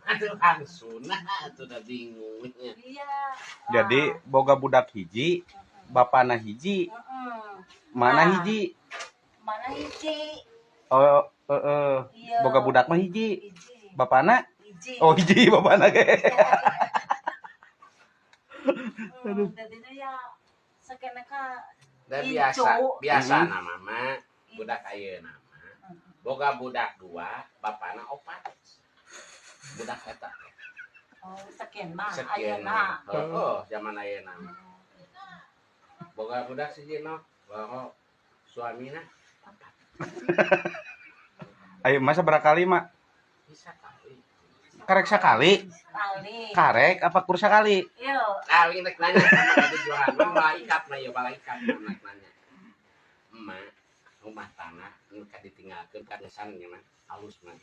Aduh langsung tuh udah bingung. Iya. Jadi boga budak hiji, bapana hiji, mana hiji? Mana hiji? Oh, Iya. boga budak mah hiji. Hiji. Bapana? Hiji. Oh, hiji bapana ge. Jadinya ya sakena ka Da Ijo. biasa nama mah budak ayeuna mah. Boga budak 2, bapana 4. Budak eta. Oh, sakeun mah Sekian ayeuna. zaman ayeuna. Boga budak sijino, boga suamina 4. Ayo masa berakali mak? Bisa kali. Karek sakali? Kali. Karek apa kursa kali? Yo. Kali nek nanya sama tadi jualan mah ikat mah ya balaikat nek nanya. Emak rumah tanah nu ditinggalkeun ka desan nya mah halus mah.